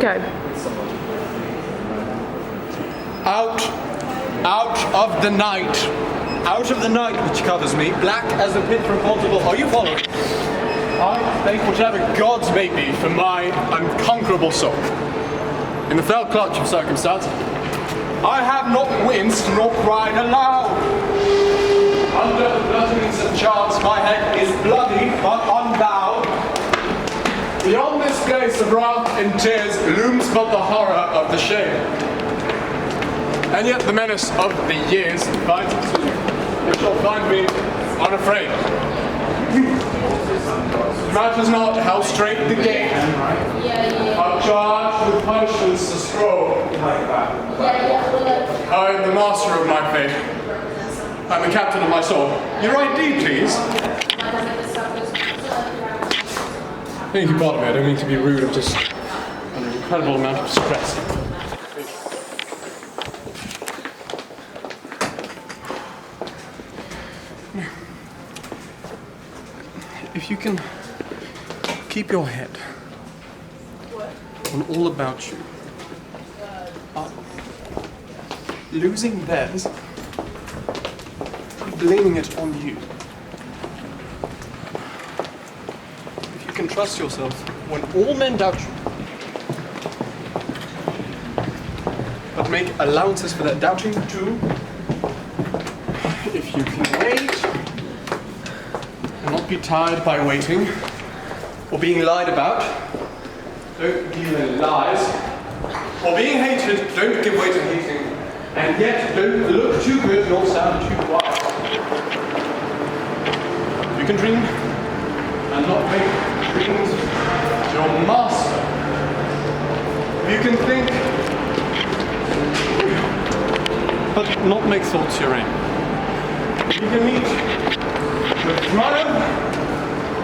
Go. Out of the night. Out of the night which covers me, black as the pit from Portugal. Are you following? I thank whatever gods make me for my unconquerable soul. In the fell clutch of circumstance, I have not winced nor cried aloud. Under the bludgeonings of chance, my head is bloody but unbowed. Beyond this place of wrath and tears looms but the horror of the shame. And yet the menace of the years finds its soon. It shall find me unafraid. It matters not how straight the gate, how charged with punishments the scroll. I am the master of my fate. I'm the captain of my soul. Your ID, please. Thank you, pardon me. I don't mean to be rude. I'm just under an incredible amount of stress. If you can keep your head on all about you, losing theirs, blaming it on you. If you can trust yourself when all men doubt you, but make allowances for their doubting too, if you can wait and not be tired by waiting or being lied about, don't deal in lies, or being hated, don't give way to hating, and yet don't look too good nor sound too wise. You can dream and not make dreams your master. You can think but not make thoughts your aim. You can meet with triumph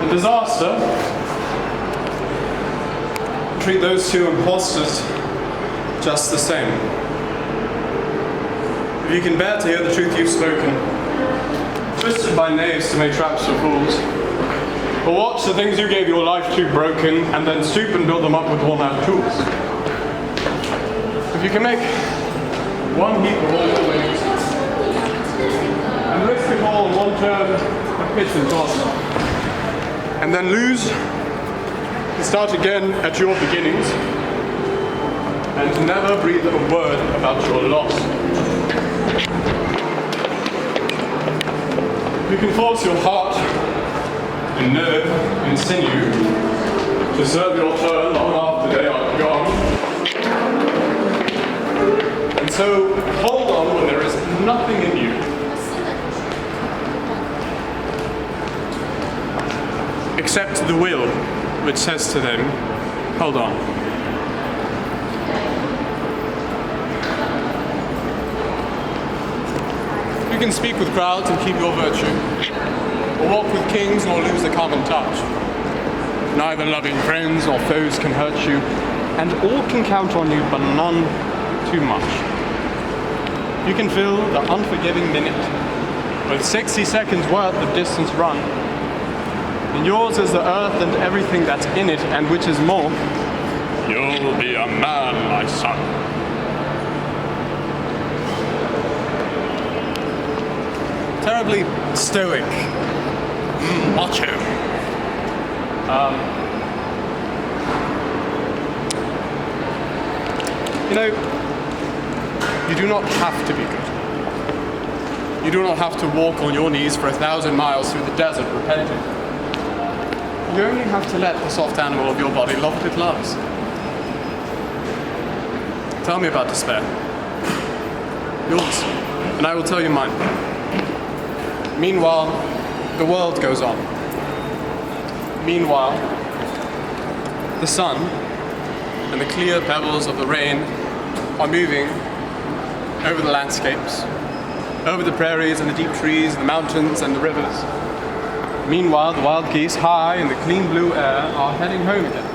and disaster. Treat those two impostors just the same. If you can bear to hear the truth you've spoken, twisted by knaves to make traps for fools, or watch the things you gave your life to broken, and then stoop and build them up with worn-out tools. If you can make one heap of all your wings, and risk it all in one turn of pitch and toss, and then lose and start again at your beginnings, and never breathe a word about your loss. You can force your heart and nerve and sinew to serve your turn long after they are gone. And so hold on when there is nothing in you. Except the will which says to them, hold on. You can speak with crowds and keep your virtue, or walk with kings nor lose the common touch. Neither loving friends nor foes can hurt you, and all can count on you, but none too much. You can fill the unforgiving minute with 60 seconds worth of distance run, and yours is the earth and everything that's in it, and which is more, you'll be a man, my son. Terribly stoic, macho. You know, you do not have to be good. You do not have to walk on your knees for 1,000 miles through the desert repenting. You only have to let the soft animal of your body love what it loves. Tell me about despair. Yours, and I will tell you mine. Meanwhile, the world goes on. Meanwhile, the sun and the clear pebbles of the rain are moving over the landscapes, over the prairies and the deep trees, the mountains and the rivers. Meanwhile, the wild geese, high in the clean blue air, are heading home again.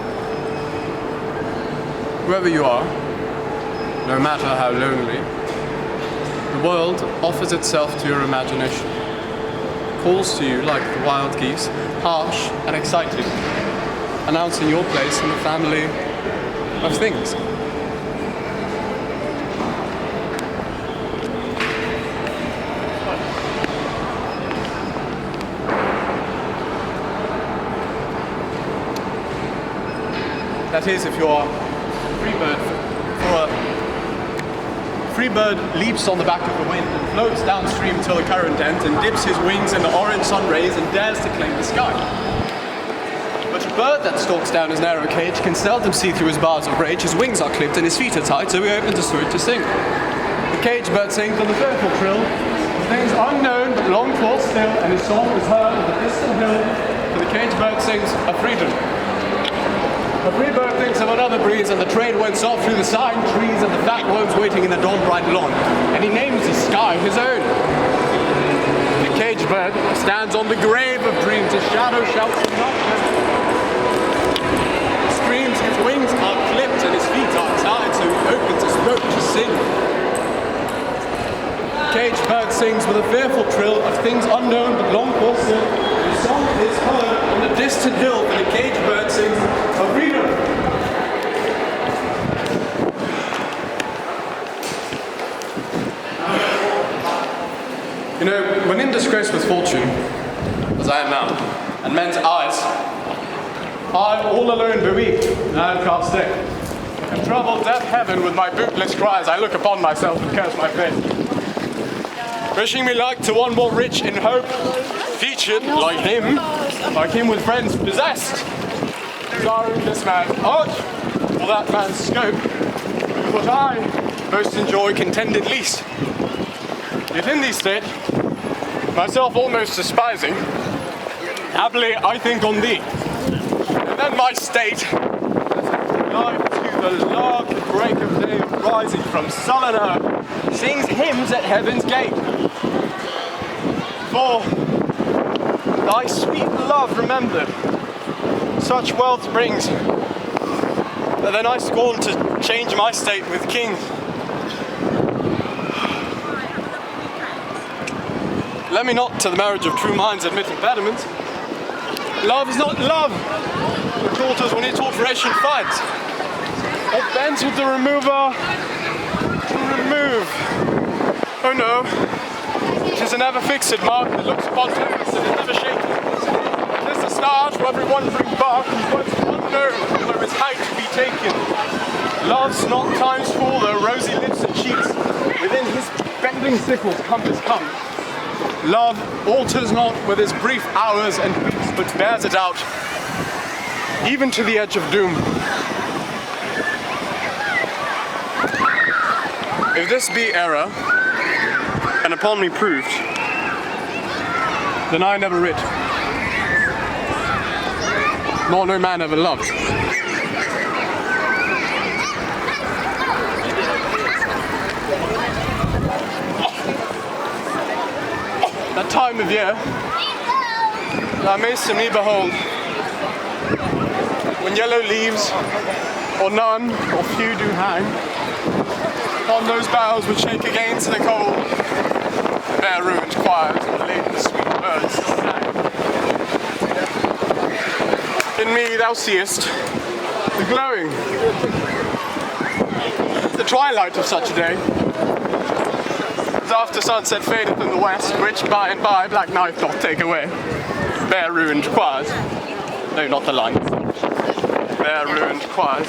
Whoever you are, no matter how lonely, the world offers itself to your imagination. Calls to you like the wild geese, harsh and excited, announcing your place in the family of things. That is, if you're a free bird. For a free bird leaps on the back of the wind and floats downstream till the current ends and dips his wings in the orange sun rays and dares to claim the sky. But a bird that stalks down his narrow cage can seldom see through his bars of rage. His wings are clipped and his feet are tied, so he opens his throat to sing. The cage bird sings on the fearful trill of things unknown but long for still, and his song is heard on the distant hill, for the cage bird sings of freedom. A free bird thinks of another breeze, and the trade winds off through the sighing trees and the fat worms waiting in the dawn-bright lawn, and he names the sky his own. The cage bird stands on the grave of dreams, his shadow shouts from nightmare. Screams, his wings are clipped and his feet are tied, so he opens his throat to sing. The cage bird sings with a fearful trill of things unknown but long for still. His song is heard on the distant hill, and the cage bird sings of freedom. You know, when in disgrace with fortune, as I am now, and men's eyes, I all alone bereaved, and outcast sick, and trouble deaf heaven with my bootless cries, I look upon myself and curse my fate. Wishing me like to one more rich in hope, featured like him with friends possessed, desiring this man's art, or that man's scope, what I most enjoy contended least. Yet in this state, myself almost despising, happily I think on thee, and then my state, life to the lark at break of day rising from sullen earth, sings hymns at heaven's gate. For thy sweet love remembered, such wealth brings, that then I scorn to change my state with kings. Let me not to the marriage of true minds admit impediments. Love is not love, which alters when its alteration finds, or bends with the remover to remove. Oh no, it is an ever fixed mark that looks upon tempest and is never shaken. It is the stars for every wandering bark, whose words unknown where his height to be taken. Love's not time's full, though rosy lips and cheeks within his bending sickle's compass come. Love alters not with his brief hours and weeks, but bears it out, even to the edge of doom. If this be error, and upon me proved, then I never writ, nor no man ever loved. That time of year thou mayst in me behold, when yellow leaves, or none, or few do hang, upon those boughs which shake against the cold, bare ruined choirs and laden sweet birds sang. In me thou seest the glowing, the twilight of such a day, as after sunset fadeth in the west, which by and by black night doth take away. Bare ruined choirs, no, not the lines. Bare ruined choirs,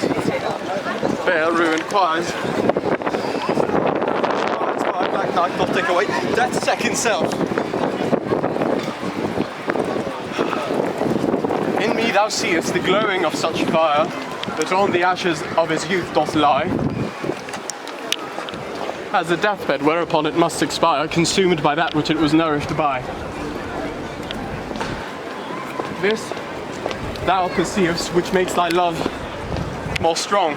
bare ruined choirs. By black night doth take away that second self. In me thou seest the glowing of such fire, that on the ashes of his youth doth lie, as a deathbed whereupon it must expire, consumed by that which it was nourished by. This thou perceivest, which makes thy love more strong,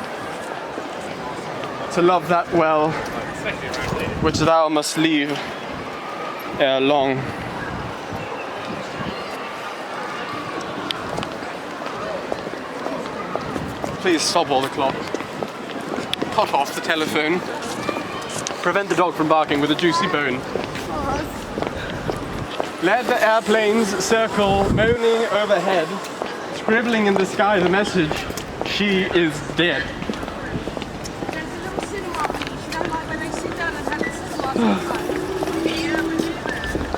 to love that well which thou must leave ere long. Please stop all the clocks. Cut off the telephone. Prevent the dog from barking with a juicy bone. Let the airplanes circle, moaning overhead, scribbling in the sky the message, she is dead.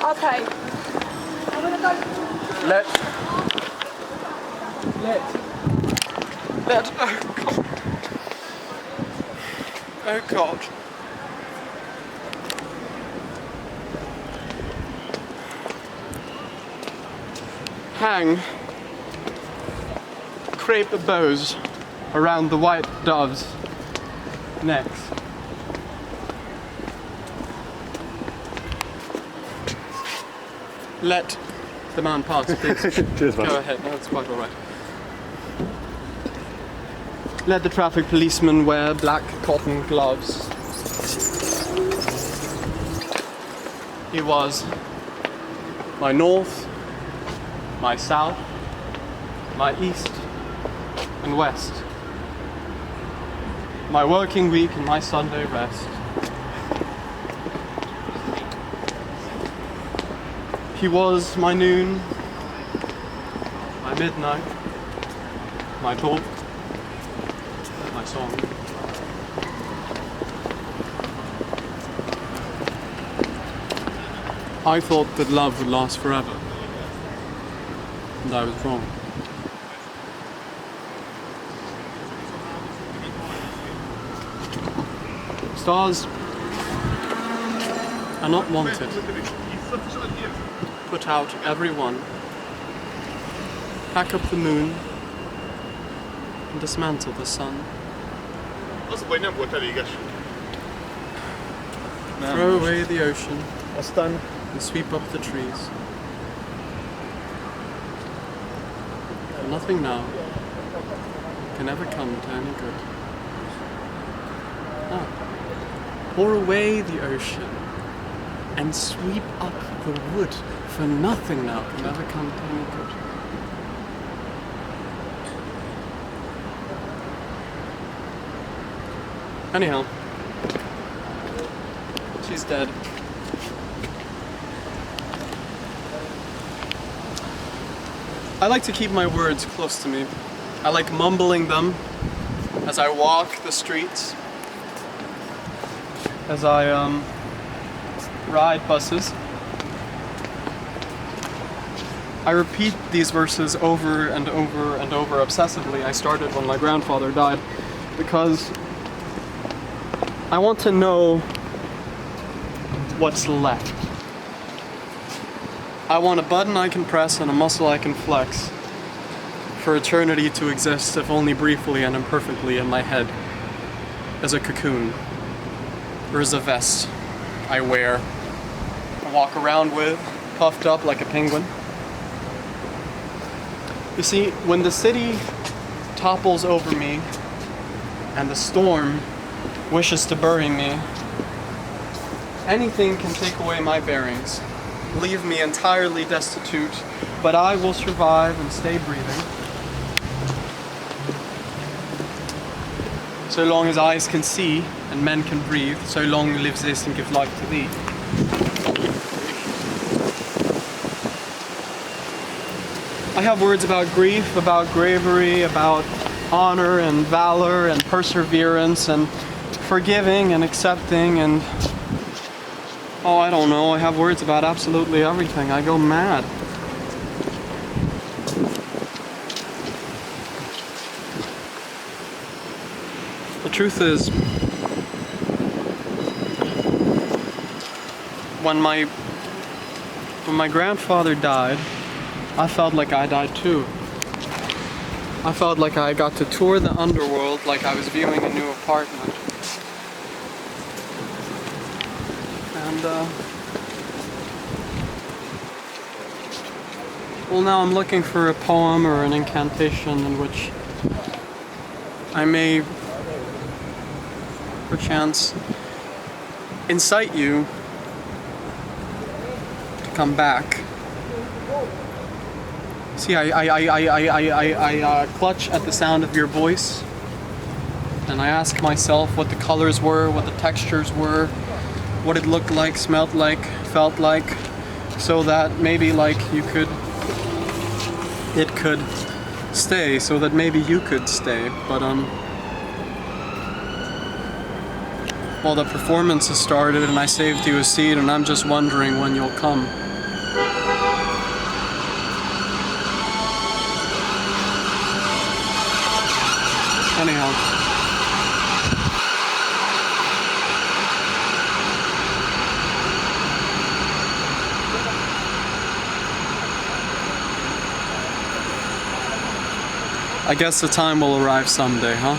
I'll pay. Let, oh God. Hang crepe bows around the white doves' necks. Let the man pass, please. Cheers, man. Go ahead, that's quite alright. Let the traffic policeman wear black cotton gloves. He was my north, my south, my east and west, my working week and my Sunday rest. He was my noon, my midnight, my talk, my song. I thought that love would last forever, and I was wrong. Stars are not wanted. Put out every one. Pack up the moon and dismantle the sun. Throw away the ocean and sweep up the trees. Nothing now can ever come to any good. Pour away the ocean and sweep up the wood, for nothing now can ever come to any good. Anyhow, she's dead. I like to keep my words close to me. I like mumbling them as I walk the streets, as I ride buses. I repeat these verses over and over and over obsessively. I started when my grandfather died because I want to know what's left. I want a button I can press and a muscle I can flex for eternity to exist, if only briefly and imperfectly, in my head as a cocoon or as a vest I wear, I walk around with, puffed up like a penguin. You see, when the city topples over me and the storm wishes to bury me, anything can take away my bearings, leave me entirely destitute, but I will survive and stay breathing. So long as eyes can see and men can breathe, so long lives this and gives life to thee. I have words about grief, about bravery, about honor and valor and perseverance and forgiving and accepting and oh, I don't know, I have words about absolutely everything. I go mad. The truth is, when my grandfather died, I felt like I died too. I felt like I got to tour the underworld, like I was viewing a new apartment. And well, now I'm looking for a poem or an incantation in which I may perchance incite you to come back. See, I clutch at the sound of your voice, and I ask myself what the colors were, what the textures were, what it looked like, smelled like, felt like, so that maybe like it could stay, so that maybe you could stay, but Well, the performance has started and I saved you a seat and I'm just wondering when you'll come. Anyhow. I guess the time will arrive someday, huh?